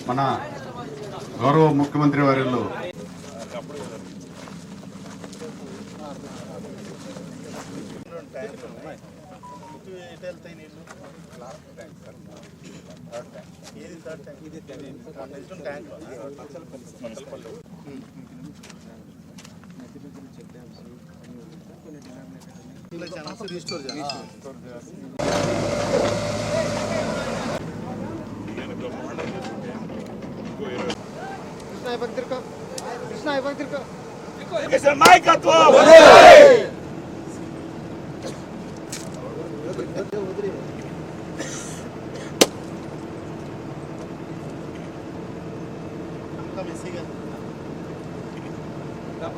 మన గౌరవ ముఖ్యమంత్రి వర్యులు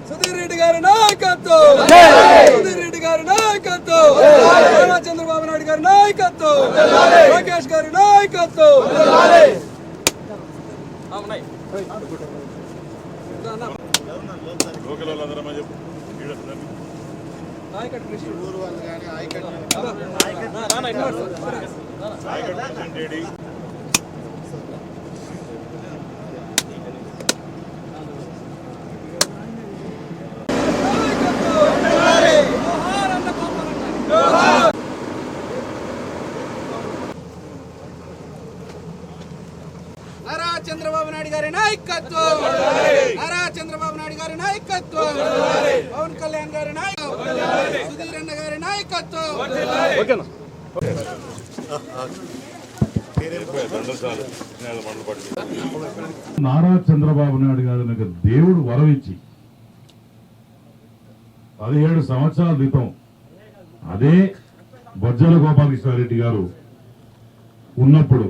సుధీర్ రెడ్డి గారి నాయకత్వం, సుధీర్ రెడ్డి గారి నాయకత్వం, చంద్రబాబు నాయుడు గారి నాయకత్వం, లోకేష్ గారి నాయకత్వం. చంద్రబాబు నాయుడు గారి నాయకత్వం, నారా చంద్రబాబు నాయుడు గారి నాయకత్వం, పవన్ కళ్యాణ్ గారి నాయకత్వం, సుధీర్ అన్న గారి నాయకత్వం. నారా చంద్రబాబు నాయుడు గారికి దేవుడు వరవిచ్చి 17 సంవత్సరాల క్రితం అదే బొజ్జల గోపాలకృష్ణారెడ్డి గారు ఉన్నప్పుడు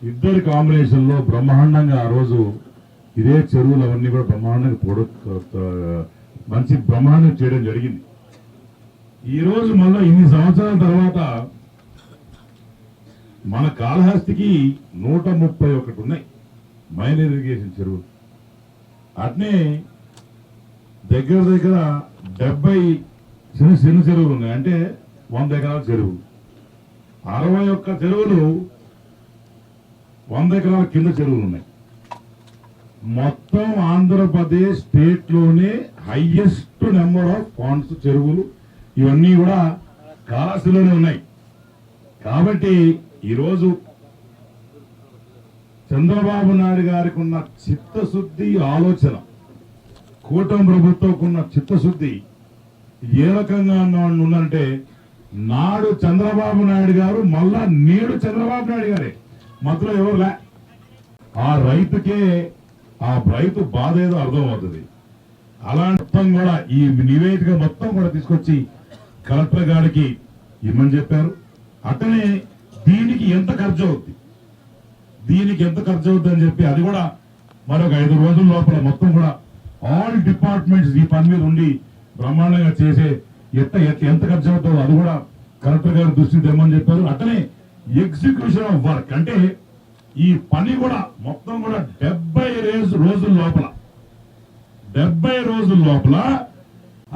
ఇద్దరి కాంబినేషన్ లో బ్రహ్మాండంగా ఆ రోజు ఇదే చెరువులు అవన్నీ కూడా బ్రహ్మాండంగా మంచి బ్రహ్మాండం చేయడం జరిగింది. ఈ రోజు మళ్ళా ఇన్ని సంవత్సరాల తర్వాత మన కాళహస్తికి 131 ఉన్నాయి మైనర్ ఇరిగేషన్ చెరువులు. అట్నే దగ్గర దగ్గర 70 చిన్న చెరువులు ఉన్నాయి, అంటే 100 ఎకరాల చెరువులు. 61 చెరువులు 100 ఎకరాల కింద చెరువులు ఉన్నాయి. మొత్తం ఆంధ్రప్రదేశ్ స్టేట్ లోనే హైయెస్ట్ నెంబర్ ఆఫ్ పాండ్స్ చెరువులు ఇవన్నీ కూడా కాళహస్తిలోనే ఉన్నాయి. కాబట్టి ఈరోజు చంద్రబాబు నాయుడు గారికి ఉన్న చిత్తశుద్ధి ఆలోచన, కూటమి ప్రభుత్వంకు ఉన్న చిత్తశుద్ధి ఏ రకంగా ఉందంటే నాడు చంద్రబాబు నాయుడు గారు మళ్ళా నేడు చంద్రబాబు నాయుడు గారే, మధ్యలో ఎవరులే. ఆ రైతుకే ఆ రైతు బాధ ఏదో అర్థం అవుతుంది. అలాంటి మొత్తం కూడా ఈ నివేదిక మొత్తం కూడా తీసుకొచ్చి కలెక్టర్ గారికి ఇమ్మని చెప్పారు. అతనే దీనికి ఎంత ఖర్చు అవుద్ది అని చెప్పి అది కూడా మరొక 5 రోజుల లోపల మొత్తం కూడా ఆల్ డిపార్ట్మెంట్స్ ఈ పని మీద ఉండి బ్రహ్మాండంగా చేసే ఎంత ఖర్చు అవుతుందో అది కూడా కలెక్టర్ గారి దృష్టికి తెమ్మని చెప్పారు. అట్లనే ఎగ్జిక్యూషన్ ఆఫ్ వర్క్ అంటే ఈ పని కూడా మొత్తం కూడా 70 రోజుల లోపల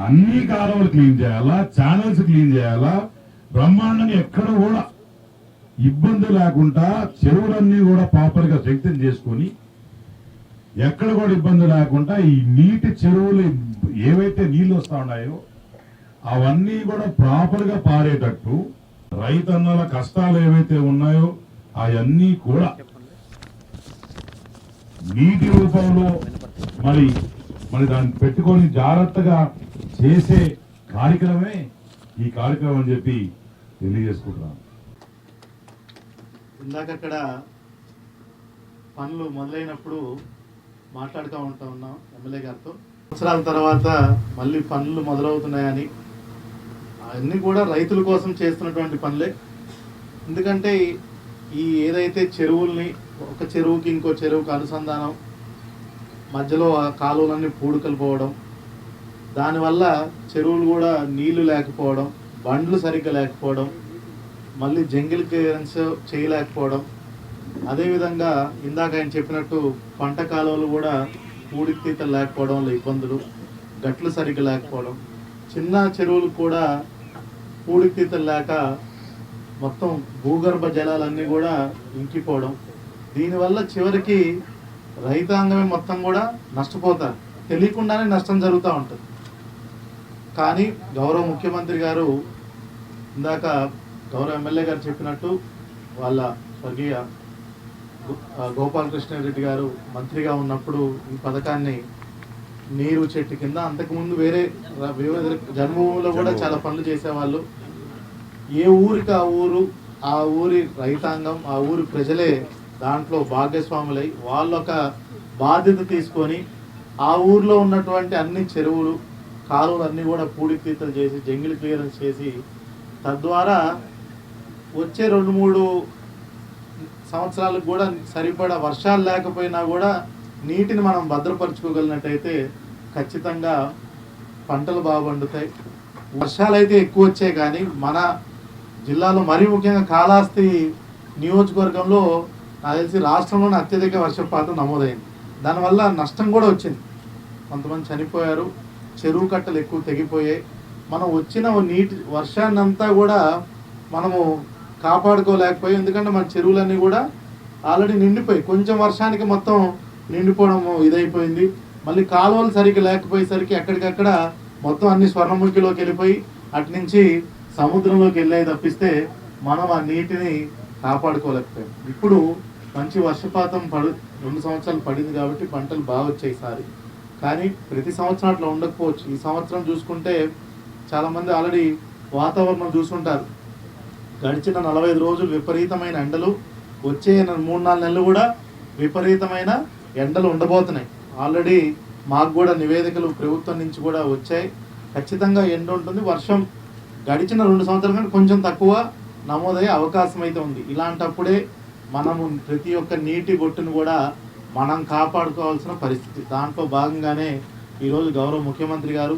అన్ని కాలువలు క్లీన్ చేయాలా, ఛానల్స్ క్లీన్ చేయాలా, బ్రహ్మాండంగా ఎక్కడ కూడా ఇబ్బంది లేకుండా చెరువులన్నీ కూడా ప్రాపర్ గా శక్తిని చేసుకొని ఎక్కడ కూడా ఇబ్బంది లేకుండా ఈ నీటి చెరువులు ఏవైతే నీళ్లు వస్తా ఉన్నాయో అవన్నీ కూడా ప్రాపర్ గా పారేటట్టు రైతన్నల కష్టాలు ఏవైతే ఉన్నాయో అవన్నీ కూడా నీటి రూపంలో మరి దాన్ని పెట్టుకొని జాగ్రత్తగా చేసే కార్యక్రమమే ఈ కార్యక్రమం అని చెప్పి తెలియజేసుకుంటున్నాను. ఇందాక అక్కడ పనులు మొదలైనప్పుడు మాట్లాడుతూ ఉన్నాం ఎమ్మెల్యే గారితో. సంవత్సరాల తర్వాత మళ్ళీ పనులు మొదలవుతున్నాయని, అన్నీ కూడా రైతుల కోసం చేస్తున్నటువంటి పనులే. ఎందుకంటే ఈ ఏదైతే చెరువుల్ని ఒక చెరువుకి ఇంకో చెరువుకి అనుసంధానం, మధ్యలో ఆ కాలువలన్నీ పూడుకలు పోవడం, దానివల్ల చెరువులు కూడా నీళ్లు లేకపోవడం, బండ్లు సరిగ్గా లేకపోవడం, మళ్ళీ జంగిల్ క్లియరెన్స్ చేయలేకపోవడం, అదేవిధంగా ఇందాక ఆయన చెప్పినట్టు పంట కాలువలు కూడా పూడితీతలు లేకపోవడం వల్ల ఇబ్బందులు, గట్లు సరిగ్గా లేకపోవడం, చిన్న చెరువులు కూడా పూడితీతలు లేక మొత్తం భూగర్భ జలాలన్నీ కూడా ఇంకిపోవడం, దీనివల్ల చివరికి రైతాంగమే మొత్తం కూడా నష్టపోతారు, తెలియకుండానే నష్టం జరుగుతూ ఉంటుంది. కానీ గౌరవ ముఖ్యమంత్రి గారు ఇందాక గౌరవ ఎమ్మెల్యే గారు చెప్పినట్టు వాళ్ళ స్వర్గీయ గోపాలకృష్ణారెడ్డి గారు మంత్రిగా ఉన్నప్పుడు ఈ పథకాన్ని నీరు చెట్టు కింద, అంతకుముందు వేరే వివిధ జన్మభూమిలో కూడా చాలా పనులు చేసేవాళ్ళు. ఏ ఊరికి ఆ ఊరి రైతాంగం, ఆ ఊరి ప్రజలే దాంట్లో భాగస్వాములై వాళ్ళొక బాధ్యత తీసుకొని ఆ ఊర్లో ఉన్నటువంటి అన్ని చెరువులు కాలువలు అన్నీ కూడా పూడికీతలు చేసి జంగిల్ క్లియరెన్స్ చేసి తద్వారా వచ్చే 2-3 సంవత్సరాలకు కూడా సరిపడా వర్షాలు లేకపోయినా కూడా నీటిని మనం భద్రపరచుకోగలిగినట్టయితే ఖచ్చితంగా పంటలు బాగా పండుతాయి. వర్షాలు అయితే ఎక్కువ వచ్చాయి, కానీ మన జిల్లాలో మరీ ముఖ్యంగా కాళహస్తి నియోజకవర్గంలో నాకు తెలిసి రాష్ట్రంలోనే అత్యధిక వర్షపాతం నమోదైంది. దానివల్ల నష్టం కూడా వచ్చింది, కొంతమంది చనిపోయారు, చెరువు కట్టలు ఎక్కువ తెగిపోయాయి. మనం వచ్చిన నీటి వర్షాన్ని అంతా కూడా మనము కాపాడుకోలేకపోయాం, ఎందుకంటే మన చెరువులన్నీ కూడా ఆల్రెడీ నిండిపోయి కొంచెం వర్షానికి మొత్తం నిండిపోవడం ఇదైపోయింది. మళ్ళీ కాలువలు సరిగ్గా లేకపోయేసరికి ఎక్కడికక్కడ మొత్తం అన్ని స్వర్ణముఖిలోకి వెళ్ళిపోయి అటు నుంచి సముద్రంలోకి వెళ్ళేది తప్పిస్తే మనం ఆ నీటిని కాపాడుకోలేకపోయాం. ఇప్పుడు మంచి వర్షపాతం 2 సంవత్సరాలు పడింది కాబట్టి పంటలు బాగా వచ్చాయి ఈసారి. కానీ ప్రతి సంవత్సరం అట్లా ఉండకపోవచ్చు. ఈ సంవత్సరం చూసుకుంటే చాలామంది ఆల్రెడీ వాతావరణం చూసుకుంటారు, గడిచిన 45 రోజులు విపరీతమైన ఎండలు, వచ్చే 3-4 నెలలు కూడా విపరీతమైన ఎండలు ఉండబోతున్నాయి. ఆల్రెడీ మాకు కూడా నివేదికలు ప్రభుత్వం నుంచి కూడా వచ్చాయి, ఖచ్చితంగా ఎండ ఉంటుంది. వర్షం గడిచిన 2 సంవత్సరాల కంటే కొంచెం తక్కువ నమోదయ్యే అవకాశం అయితే ఉంది. ఇలాంటప్పుడే మనము ప్రతి ఒక్క నీటి బొట్టును కూడా మనం కాపాడుకోవాల్సిన పరిస్థితి. దాంట్లో భాగంగానే ఈరోజు గౌరవ ముఖ్యమంత్రి గారు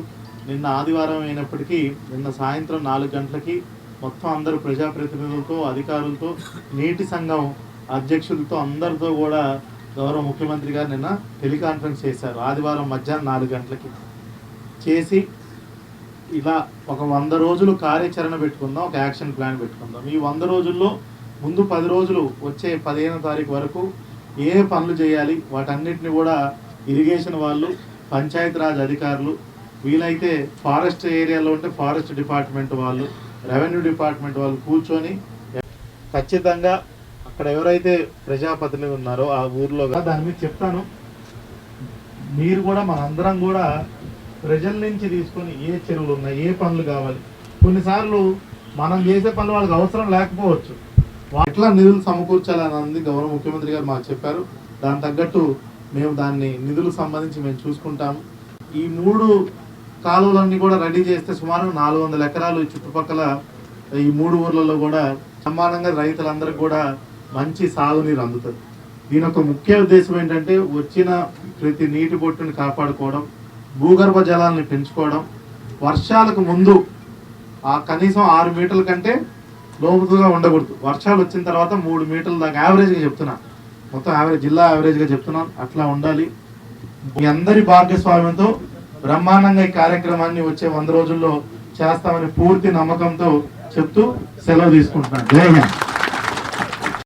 నిన్న ఆదివారం అయినప్పటికీ నిన్న సాయంత్రం 4 గంటలకి మొత్తం అందరూ ప్రజాప్రతినిధులతో, అధికారులతో, నీటి సంఘం అధ్యక్షులతో అందరితో కూడా గౌరవ ముఖ్యమంత్రి గారు నిన్న టెలికాన్ఫరెన్స్ చేశారు. ఆదివారం మధ్యాహ్నం 4 గంటలకి చేసి ఇలా ఒక 100 రోజులు కార్యాచరణ పెట్టుకుందాం, ఒక యాక్షన్ ప్లాన్ పెట్టుకుందాం. ఈ 100 రోజుల్లో ముందు 10 రోజులు వచ్చే 15వ తారీఖు వరకు ఏ పనులు చేయాలి వాటన్నిటిని కూడా ఇరిగేషన్ వాళ్ళు, పంచాయతీరాజ్ అధికారులు, వీలైతే ఫారెస్ట్ ఏరియాలో ఉంటే ఫారెస్ట్ డిపార్ట్మెంట్ వాళ్ళు, రెవెన్యూ డిపార్ట్మెంట్ వాళ్ళు కూర్చొని ఖచ్చితంగా అక్కడ ఎవరైతే ప్రజాప్రతినిధులు ఉన్నారో ఆ ఊర్లో దాని మీద చెప్తాను. మీరు కూడా మనందరం కూడా ప్రజల నుంచి తీసుకొని ఏ చెరువులు ఉన్నాయి, ఏ పనులు కావాలి, కొన్నిసార్లు మనం చేసే పనులు వాళ్ళకి అవసరం లేకపోవచ్చు, ఎట్లా నిధులు సమకూర్చాలన్నది గౌరవ ముఖ్యమంత్రి గారు మాకు చెప్పారు. దాని తగ్గట్టు మేము దాన్ని నిధులకు సంబంధించి మేము చూసుకుంటాము. ఈ 3 కాలువలన్నీ కూడా రెడీ చేస్తే సుమారు 400 ఎకరాలు చుట్టుపక్కల ఈ 3 ఊర్లలో కూడా సమానంగా రైతులందరికీ కూడా మంచి సాగునీరు అందుతుంది. దీని యొక్క ముఖ్య ఉద్దేశం ఏంటంటే వచ్చిన ప్రతి నీటి బొట్టుని కాపాడుకోవడం, భూగర్భ జలాలను పెంచుకోవడం, వర్షాలకు ముందు ఆ కనీసం 6 మీటర్ల కంటే లోతుగా ఉండకూడదు, వర్షాలు వచ్చిన తర్వాత 3 మీటర్ల దాకా యావరేజ్గా చెప్తున్నా, మొత్తం యావరేజ్ జిల్లా యావరేజ్గా చెప్తున్నాను, అట్లా ఉండాలి. మీ అందరి భాగస్వామ్యంతో బ్రహ్మాండంగా ఈ కార్యక్రమాన్ని వచ్చే 100 రోజుల్లో చేస్తామని పూర్తి నమ్మకంతో చెప్తూ సెలవు తీసుకుంటున్నాను. జై హింద్.